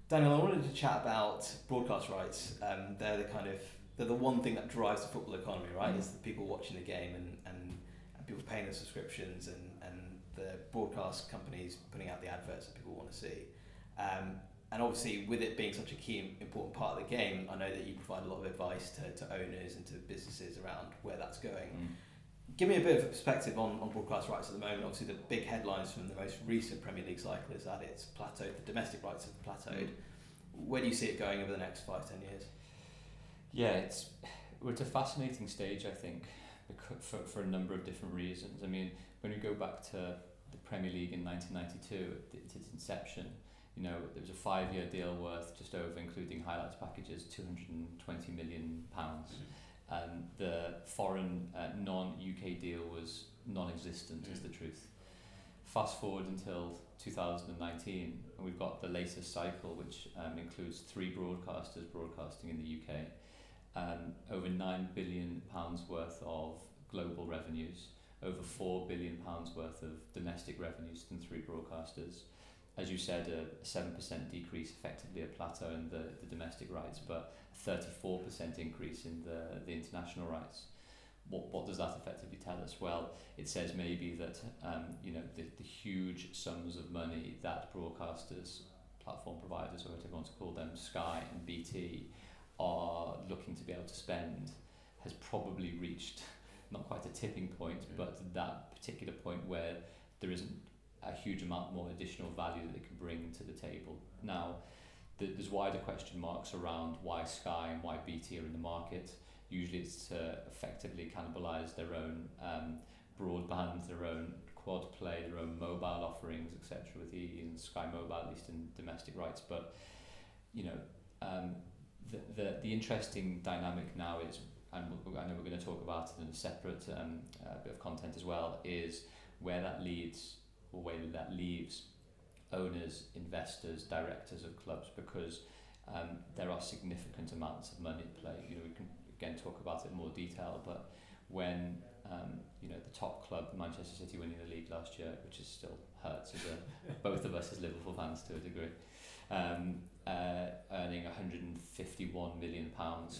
Daniel, I wanted to chat about broadcast rights. They're the one thing that drives the football economy, right? It's the people watching the game and people paying the subscriptions and the broadcast companies putting out the adverts that people want to see. And obviously, with it being such a key, important part of the game, I know that you provide a lot of advice to owners and to businesses around where that's going. Give me a bit of a perspective on broadcast rights at the moment. Obviously, the big headlines from the most recent Premier League cycle is that it's plateaued, the domestic rights have plateaued. Where do you see it going over the next 5-10 years? Yeah, we're at a fascinating stage, I think, for a number of different reasons. I mean, when we go back to the Premier League in 1992, at its inception, there was a 5-year deal worth just over, including highlights packages, £220 million. And the foreign non-UK deal was non-existent, is the truth. Fast forward until 2019, and we've got the latest cycle, which includes 3 broadcasters broadcasting in the UK, over £9 billion worth of global revenues, over £4 billion worth of domestic revenues from 3 broadcasters. As you said, a 7% decrease, effectively a plateau in the domestic rights, but a 34% increase in the international rights. What does that effectively tell us? Well, it says maybe that the huge sums of money that broadcasters, platform providers, or whatever you want to call them, Sky and BT, are looking to be able to spend has probably reached not quite a tipping point, but that particular point where there isn't a huge amount more additional value that they can bring to the table. Now, there's wider question marks around why Sky and why BT are in the market. Usually it's to effectively cannibalise their own broadband, their own quad play, their own mobile offerings, etc. with the Sky Mobile, at least in domestic rights. But the interesting dynamic now is, and I know we're going to talk about it in a separate bit of content as well, is where that leads, or where that leaves owners, investors, directors of clubs, because there are significant amounts of money at play. We can again talk about it in more detail, but when the top club, Manchester City, winning the league last year, which is still hurts as both of us as Liverpool fans to a degree, earning £151 million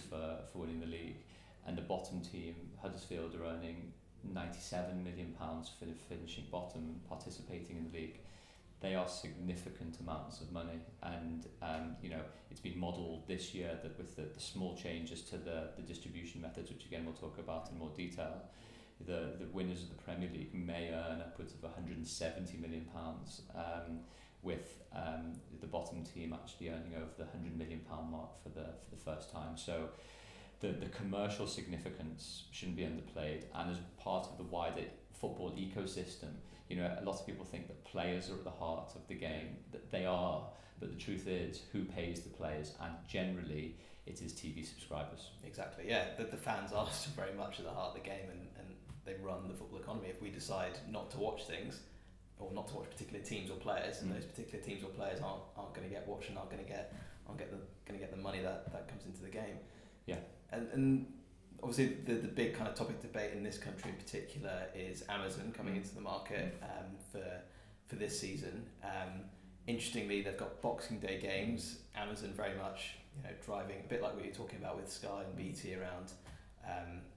for winning the league, and the bottom team, Huddersfield, are earning £97 million for finishing bottom, participating in the league. They are significant amounts of money, and it's been modelled this year that with the small changes to the distribution methods, which again we'll talk about in more detail, the winners of the Premier League may earn upwards of £170 million, with the bottom team actually earning over the £100 million mark for the first time. So the commercial significance shouldn't be underplayed, and as part of the wider football ecosystem, a lot of people think that players are at the heart of the game. That they are, but the truth is, who pays the players? And generally, it is TV subscribers. Exactly, yeah. The fans are still very much at the heart of the game, and they run the football economy. If we decide not to watch things, or not to watch particular teams or players, and those particular teams or players aren't going to get watched and aren't going to get the money that comes into the game. Yeah. And obviously the big kind of topic debate in this country in particular is Amazon coming into the market for this season. Interestingly, they've got Boxing Day games. Amazon very much driving a bit like what you're talking about with Sky and BT around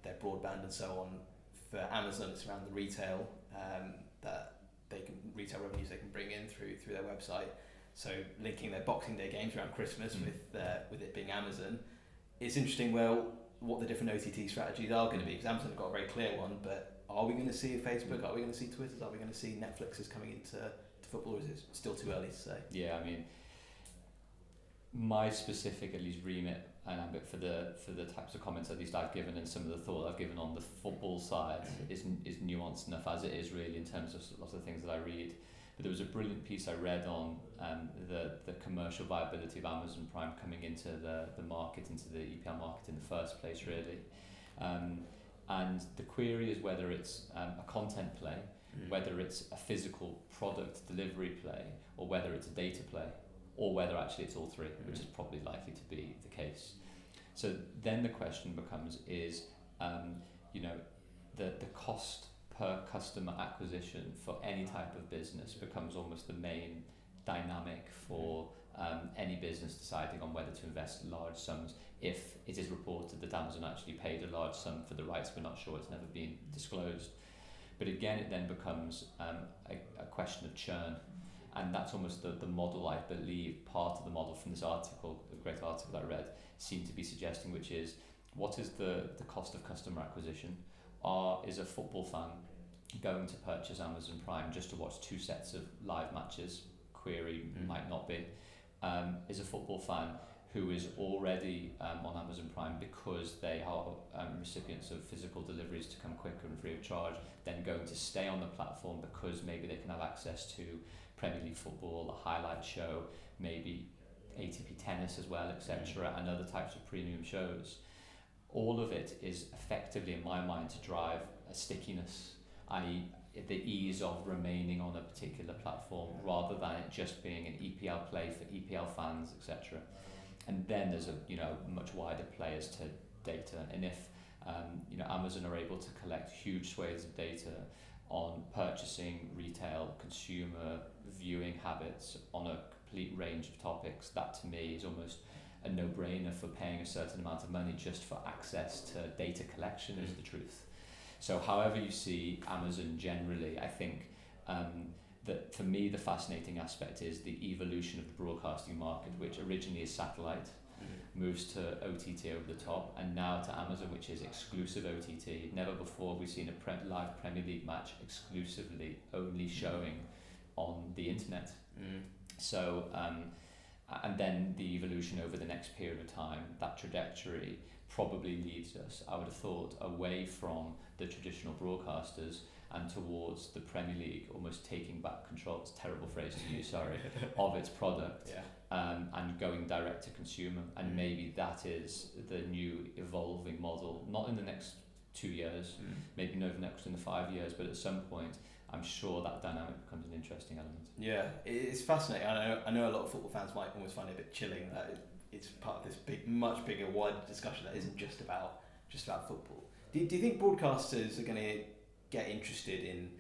their broadband and so on. For Amazon, it's around the retail retail revenues they can bring in through their website. So linking their Boxing Day games around Christmas with it being Amazon. It's interesting, what the different OTT strategies are going to be, because Amazon have got a very clear one, but are we going to see Facebook, are we going to see Twitter, are we going to see Netflix's coming into football, or is it still too early to say? Yeah, I mean, my specific, at least, remit and ambit for the types of comments at least I've given and some of the thought I've given on the football side is nuanced enough as it is really in terms of lots of the things that I read. But there was a brilliant piece I read on the commercial viability of Amazon Prime coming into the market, into the EPL market in the first place, really. And the query is whether it's a content play, whether it's a physical product delivery play, or whether it's a data play, or whether actually it's all three, which is probably likely to be the case. So then the question becomes is, the cost per customer acquisition for any type of business becomes almost the main dynamic for any business deciding on whether to invest large sums if it is reported that Amazon actually paid a large sum for the rights. We're not sure, it's never been disclosed. But again, it then becomes a question of churn. And that's almost the model, I believe, part of the model from this article, the great article I read, seemed to be suggesting, which is, what is the cost of customer acquisition? Is a football fan going to purchase Amazon Prime just to watch 2 sets of live matches? Query, might not be. Is a football fan who is already on Amazon Prime because they are recipients of physical deliveries to come quicker and free of charge, then going to stay on the platform because maybe they can have access to Premier League football, a highlight show, maybe ATP tennis as well, etc., and other types of premium shows. All of it is effectively, in my mind, to drive a stickiness, i.e. the ease of remaining on a particular platform rather than it just being an EPL play for EPL fans, etc. And then there's a much wider play as to data, and if Amazon are able to collect huge swathes of data on purchasing, retail, consumer viewing habits on a complete range of topics, that to me is almost a no-brainer for paying a certain amount of money just for access to data collection, is the truth. So however you see Amazon generally, I think that for me the fascinating aspect is the evolution of the broadcasting market, which originally is satellite, moves to OTT over the top, and now to Amazon, which is exclusive OTT. Never before we've seen a live Premier League match exclusively only showing on the internet. So and then the evolution over the next period of time, that trajectory probably leads us, I would have thought, away from the traditional broadcasters and towards the Premier League almost taking back control, it's a terrible phrase to use, sorry, of its product, and going direct to consumer. And maybe that is the new evolving model, not in the next 2 years, maybe not next in the 5 years, but at some point I'm sure that dynamic becomes an interesting element. Yeah, it's fascinating. I know a lot of football fans might almost find it a bit chilling that it's part of this big, much bigger, wider discussion that isn't just about football. Do you think broadcasters are going to get interested in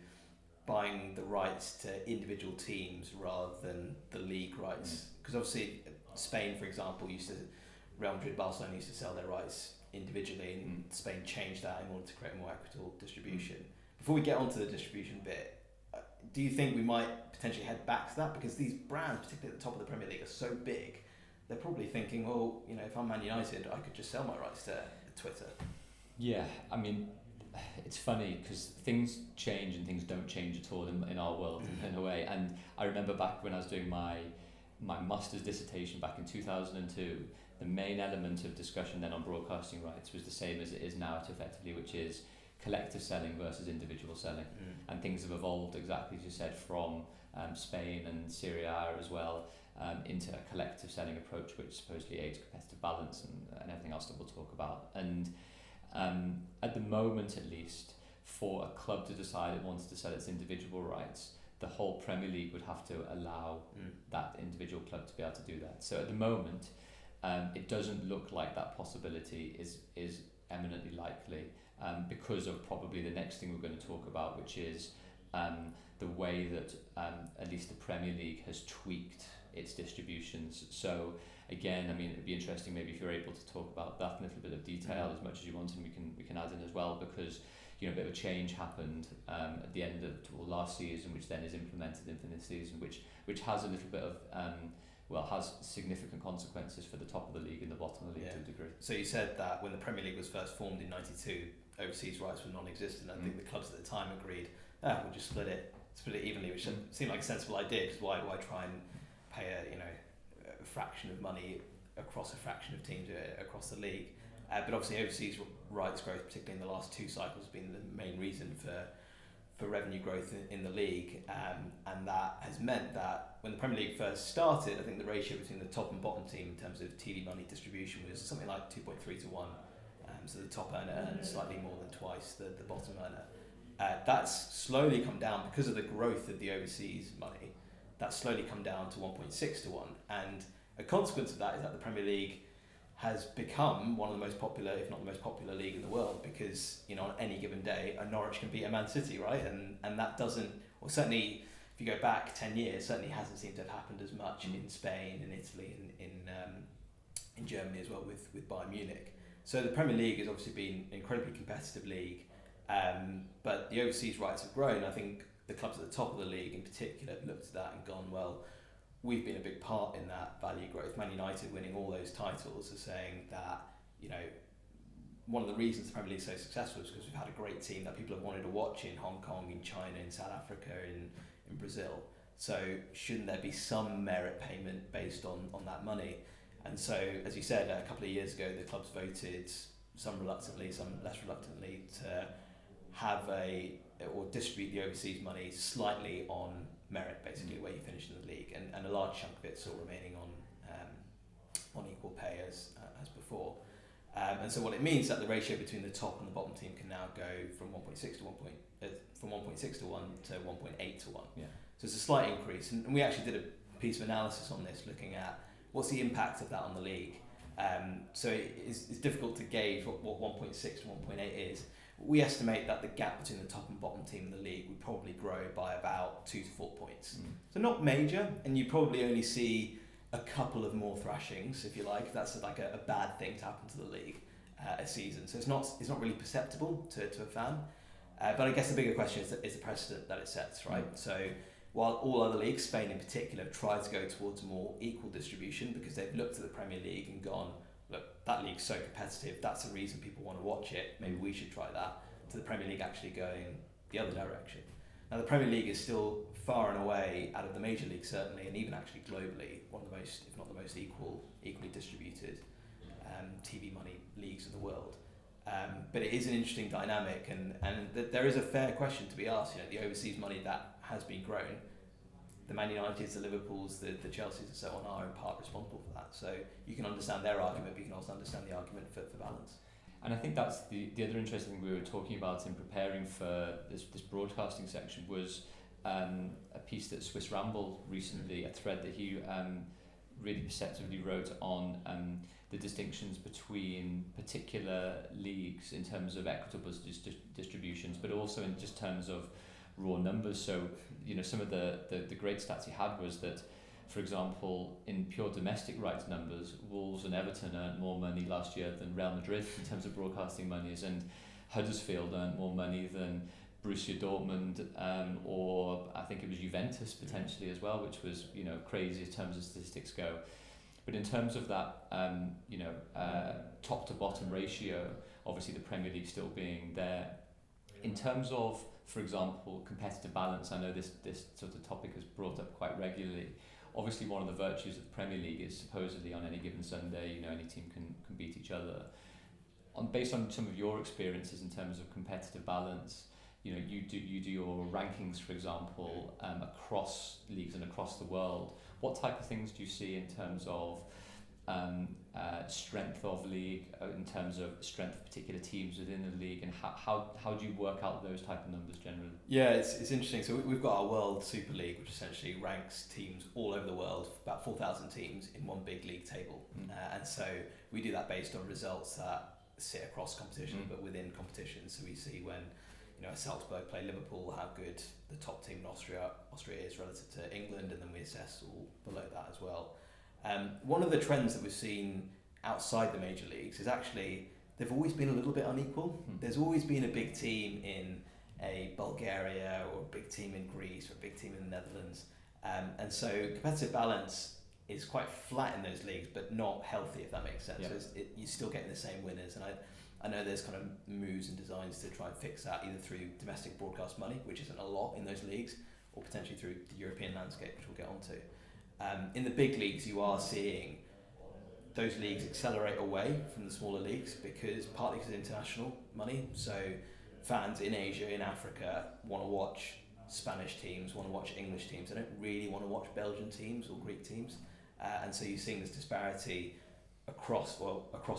buying the rights to individual teams rather than the league rights? Because obviously Spain, for example, Real Madrid, Barcelona used to sell their rights individually, and Spain changed that in order to create a more equitable distribution. Before we get onto the distribution bit, do you think we might potentially head back to that? Because these brands, particularly at the top of the Premier League, are so big, they're probably thinking, well, if I'm Man United, I could just sell my rights to Twitter. Yeah, I mean, it's funny because things change and things don't change at all in our world in a way. And I remember back when I was doing my master's dissertation back in 2002, the main element of discussion then on broadcasting rights was the same as it is now, effectively, which is collective selling versus individual selling. And things have evolved, exactly as you said, from Spain and Serie A as well, into a collective selling approach, which supposedly aids competitive balance and everything else that we'll talk about. And at the moment, at least, for a club to decide it wants to sell its individual rights, the whole Premier League would have to allow that individual club to be able to do that. So at the moment, it doesn't look like that possibility is eminently likely, because of probably the next thing we're going to talk about, which is the way that at least the Premier League has tweaked its distributions. So again, I mean, it'd be interesting maybe if you're able to talk about that in a little bit of detail as much as you want, and we can add in as well, because a bit of a change happened at the end of last season, which then is implemented into this season, which has a little bit of has significant consequences for the top of the league and the bottom of the league to a degree. So you said that when the Premier League was first formed in '92, overseas rights were non-existent. I think the clubs at the time agreed, we'll just split it evenly, which seemed like a sensible idea, because why do I try and pay a fraction of money across a fraction of teams across the league? But obviously overseas rights growth, particularly in the last 2 cycles, has been the main reason for revenue growth in the league, and that has meant that when the Premier League first started, I think the ratio between the top and bottom team in terms of TV money distribution was something like 2.3 to 1. So the top earner earned slightly more than twice the bottom earner. That's slowly come down because of the growth of the overseas money. That's slowly come down to 1.6 to 1, and a consequence of that is that the Premier League has become one of the most popular, if not the most popular league in the world, because on any given day a Norwich can beat a Man City, right? And that doesn't, or certainly if you go back 10 years, certainly hasn't seemed to have happened as much in Spain, in Italy, in Germany as well with Bayern Munich. So the Premier League has obviously been an incredibly competitive league, but the overseas rights have grown. I think the clubs at the top of the league in particular have looked at that and gone, well, we've been a big part in that value growth. Man United winning all those titles are saying that, you know, one of the reasons the Premier League is so successful is because we've had a great team that people have wanted to watch in Hong Kong, in China, in South Africa, in Brazil. So shouldn't there be some merit payment based on that money? And so, as you said, a couple of years ago, the clubs voted, some reluctantly, some less reluctantly, to have or distribute the overseas money slightly on merit, basically, where you finished in the league, and a large chunk of it still remaining on equal pay as before. And so what it means is that the ratio between the top and the bottom team can now go from 1.6 to 1.6 to 1 to 1.8 to 1. Yeah. So it's a slight increase, and we actually did a piece of analysis on this, looking at what's the impact of that on the league. So it's difficult to gauge what 1.6 to 1.8 is. We estimate that the gap between the top and bottom team in the league would probably grow by about 2 to 4 points. So not major, and you probably only see a couple of more thrashings, if you like. That's like a bad thing to happen to the league a season. So it's not really perceptible to a fan. But I guess the bigger question is the precedent that it sets, right? So while all other leagues, Spain in particular, try to go towards more equal distribution because they've looked at the Premier League and gone, look, that league's so competitive, that's the reason people want to watch it, maybe we should try that, to the Premier League actually going the other direction. Now the Premier League is still far and away, out of the major leagues certainly, and even actually globally, one of the most, if not the most equally distributed TV money leagues in the world. But it is an interesting dynamic, and there is a fair question to be asked. You know, the overseas money that has been grown, the Man Uniteds, the Liverpools, the Chelseas and so on are in part responsible for that. So you can understand their argument, but you can also understand the argument for balance. And I think that's the other interesting thing we were talking about in preparing for this broadcasting section was a piece that Swiss Ramble recently, a thread that he really perceptively wrote on the distinctions between particular leagues in terms of equitable distributions, but also in just terms of raw numbers. So, you know, some of the great stats he had was that, for example, in pure domestic rights numbers, Wolves and Everton earned more money last year than Real Madrid in terms of broadcasting monies, and Huddersfield earned more money than Borussia Dortmund, or I think it was Juventus potentially as well, which was, you know, crazy in terms of statistics go. But in terms of that, top to bottom ratio, obviously the Premier League still being there. In terms of, for example, competitive balance, I know this sort of topic is brought up quite regularly. Obviously, one of the virtues of the Premier League is supposedly on any given Sunday, you know, any team can beat each other. Based on some of your experiences in terms of competitive balance, you know, you do your rankings, for example, across leagues and across the world. What type of things do you see in terms of strength of league, in terms of strength of particular teams within the league, and how do you work out those type of numbers generally? Yeah, it's interesting. So we've got our World Super League, which essentially ranks teams all over the world, about 4,000 teams in one big league table. And so we do that based on results that sit across competition, but within competitions. So we see when, you know, Salzburg play Liverpool, how good the top team in Austria is relative to England, and then we assess all below that as well. One of the trends that we've seen outside the major leagues is actually they've always been a little bit unequal. There's always been a big team in a Bulgaria, or a big team in Greece, or a big team in the Netherlands, and so competitive balance is quite flat in those leagues, but not healthy, if that makes sense. Yeah. So you're still getting the same winners, and I know there's kind of moves and designs to try and fix that, either through domestic broadcast money, which isn't a lot in those leagues, or potentially through the European landscape, which we'll get onto. In the big leagues, you are seeing those leagues accelerate away from the smaller leagues, partly because of international money. So fans in Asia, in Africa, want to watch Spanish teams, want to watch English teams. They don't really want to watch Belgian teams or Greek teams. And so you're seeing this disparity across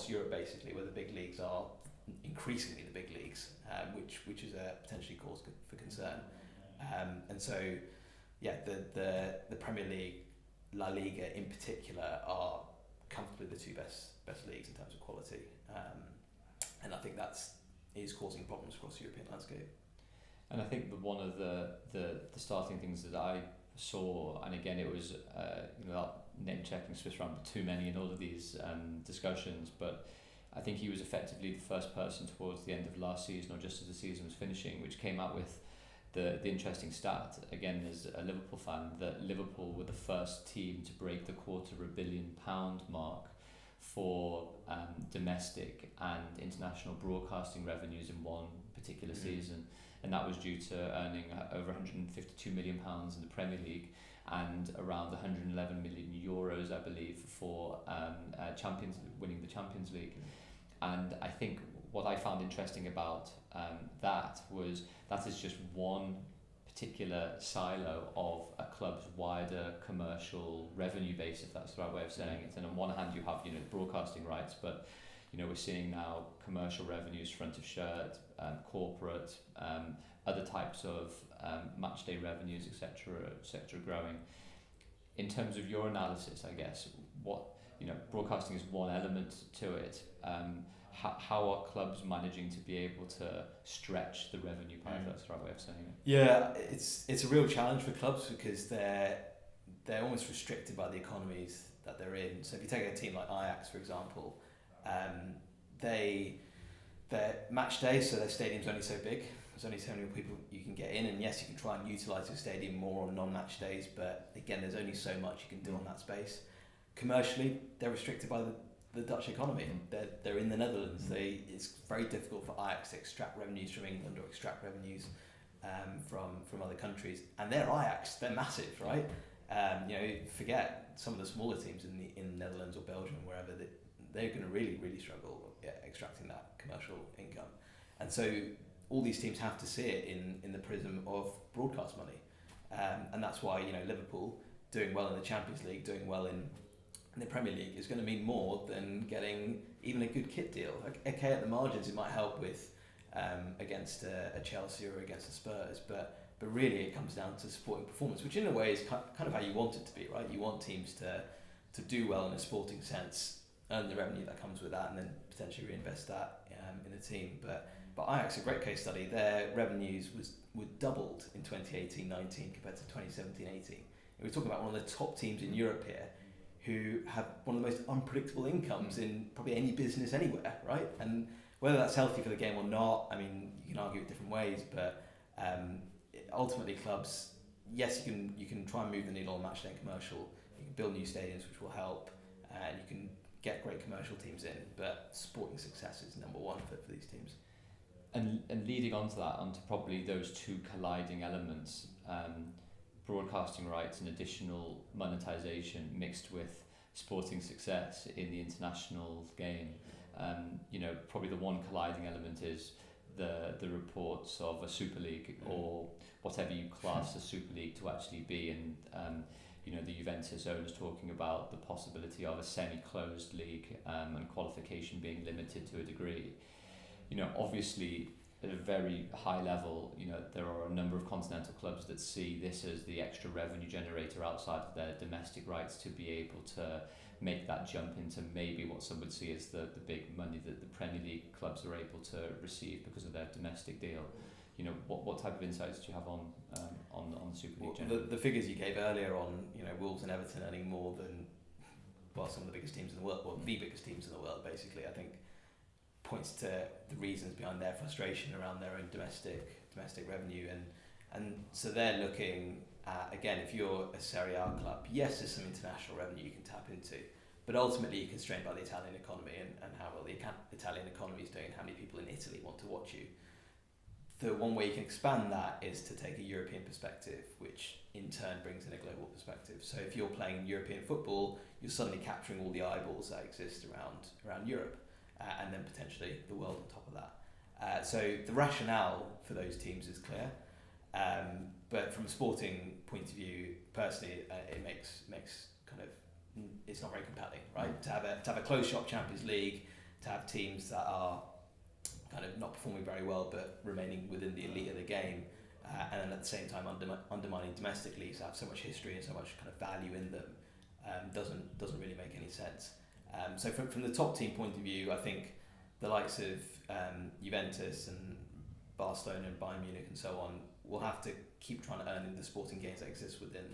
Europe, basically, where the big leagues are increasingly the big leagues, which is a potentially cause for concern. And so, yeah, the Premier League, La Liga in particular, are comfortably the two best leagues in terms of quality, and I think is causing problems across the European landscape. And I think that one of the starting things that I saw, and again it was without name checking Swiss round too many in all of these discussions, but I think he was effectively the first person towards the end of last season, or just as the season was finishing, which came out with the interesting stat, again as a Liverpool fan, that Liverpool were the first team to break the £250 million mark for domestic and international broadcasting revenues in one particular season, and that was due to earning over £152 million in the Premier League and around 111 million euros, I believe, for winning the Champions League. And I think what I found interesting about that was that is just one particular silo of a club's wider commercial revenue base, if that's the right way of saying it. And on one hand you have broadcasting rights, but we're seeing now commercial revenues, front of shirt, corporate, other types of match day revenues, etc., growing. In terms of your analysis, I guess, what broadcasting is one element to it. How are clubs managing to be able to stretch the revenue pie? If that's the right way of saying it. Yeah, it's a real challenge for clubs because they're almost restricted by the economies that they're in. So if you take a team like Ajax, for example, their match day, so their stadium's only so big. There's only so many people you can get in, and yes, you can try and utilise your stadium more on non-match days, but again, there's only so much you can do on that space. Commercially, they're restricted by the Dutch economy. They're in the Netherlands. It's very difficult for Ajax to extract revenues from England or extract revenues from other countries. And they're Ajax. They're massive, right? Forget some of the smaller teams in the Netherlands or Belgium, wherever they're going to really, really struggle extracting that commercial income. And so all these teams have to see it in the prism of broadcast money. And that's why Liverpool doing well in the Champions League, doing well in the Premier League is going to mean more than getting even a good kit deal. Okay, at the margins it might help with against a Chelsea or against the Spurs, but really it comes down to sporting performance, which in a way is kind of how you want it to be, right? You want teams to do well in a sporting sense, earn the revenue that comes with that, and then potentially reinvest that in the team. But Ajax, a great case study, their revenues were doubled in 2018-19 compared to 2017-18. We're talking about one of the top teams in Europe here, who have one of the most unpredictable incomes in probably any business anywhere, right? And whether that's healthy for the game or not, I mean, you can argue it different ways, but ultimately clubs, yes, you can try and move the needle on matchday and commercial, you can build new stadiums which will help, and you can get great commercial teams in, but sporting success is number one for these teams. And leading on to that, onto probably those two colliding elements, broadcasting rights and additional monetization mixed with sporting success in the international game. Probably the one colliding element is the reports of a Super League, or whatever you class a Super League to actually be, and the Juventus owners talking about the possibility of a semi-closed league and qualification being limited to a degree. Obviously at a very high level, there are a number of continental clubs that see this as the extra revenue generator outside of their domestic rights to be able to make that jump into maybe what some would see as the big money that the Premier League clubs are able to receive because of their domestic deal. What type of insights do you have on the Super League generally? The figures you gave earlier on, Wolves and Everton earning more than some of the biggest teams in the world, or the biggest teams in the world, basically, I think points to the reasons behind their frustration around their own domestic revenue, and so they're looking at, again, if you're a Serie A club, yes, there's some international revenue you can tap into, but ultimately you're constrained by the Italian economy and how well the Italian economy is doing and how many people in Italy want to watch you. The one way you can expand that is to take a European perspective, which in turn brings in a global perspective. So if you're playing European football, you're suddenly capturing all the eyeballs that exist around Europe, and then potentially the world on top of that. So the rationale for those teams is clear, but from a sporting point of view, personally, it makes kind of, it's not very compelling, right? To have a closed shop Champions League, to have teams that are kind of not performing very well but remaining within the elite of the game, and then at the same time undermining domestic leagues that have so much history and so much kind of value in them, doesn't really make any sense. So from the top team point of view, I think the likes of Juventus and Barcelona and Bayern Munich and so on will have to keep trying to earn in the sporting gains that exist within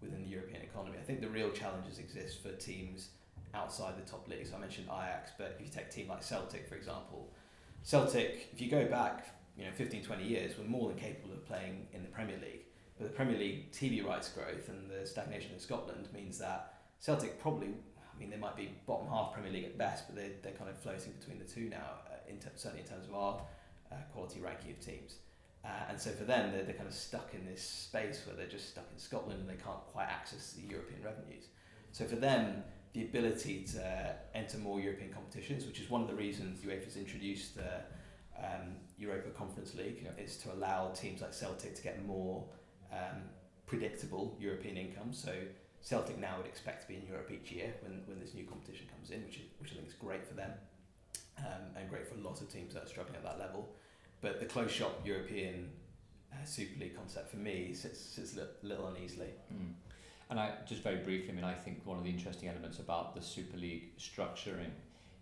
the European economy. I think the real challenges exist for teams outside the top leagues. I mentioned Ajax, but if you take a team like Celtic, for example, Celtic, if you go back 15, 20 years, were more than capable of playing in the Premier League. But the Premier League TV rights growth and the stagnation in Scotland means that Celtic probably, they might be bottom half Premier League at best, but they're kind of floating between the two now, certainly in terms of our quality ranking of teams. And so for them, they're kind of stuck in this space where they're just stuck in Scotland and they can't quite access the European revenues. So for them, the ability to enter more European competitions, which is one of the reasons UEFA's introduced the Europa Conference League, is to allow teams like Celtic to get more predictable European income. So Celtic now would expect to be in Europe each year when this new competition comes in, which I think is great for them and great for a lot of teams that are struggling at that level. But the closed shop European Super League concept for me sits a little uneasily. And I just very briefly, I think one of the interesting elements about the Super League structuring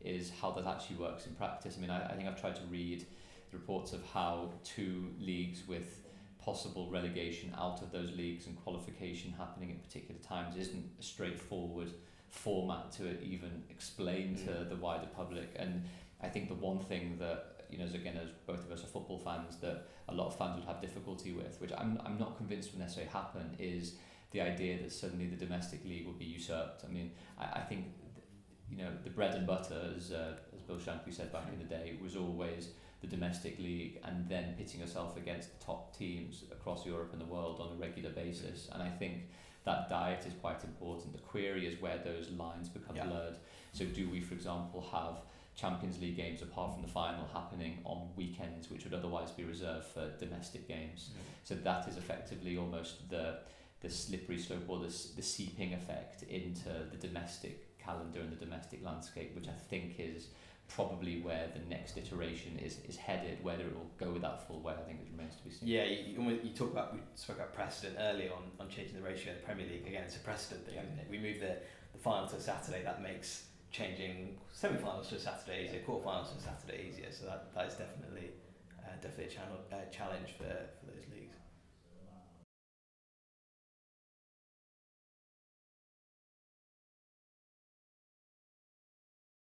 is how that actually works in practice. I think I've tried to read the reports of how two leagues with possible relegation out of those leagues and qualification happening at particular times isn't a straightforward format to even explain to the wider public. And I think the one thing that, as both of us are football fans, that a lot of fans would have difficulty with, which I'm not convinced will necessarily happen, is the idea that suddenly the domestic league would be usurped. I think the bread and butter, as Bill Shankly said back in the day, was always the domestic league and then pitting yourself against the top teams across Europe and the world on a regular basis. And I think that diet is quite important. The query is where those lines become blurred. So do we, for example, have Champions League games apart from the final happening on weekends which would otherwise be reserved for domestic games? So that is effectively almost the slippery slope or the seeping effect into the domestic calendar and the domestic landscape, which I think is probably where the next iteration is headed. Whether it will go that full way, I think it remains to be seen. Yeah, we spoke about precedent earlier on changing the ratio in the Premier League. Again, it's a precedent thing, isn't it? We move the final to a Saturday, that makes changing semi-finals to a Saturday easier, quarter-finals to a Saturday easier. So that is definitely a challenge for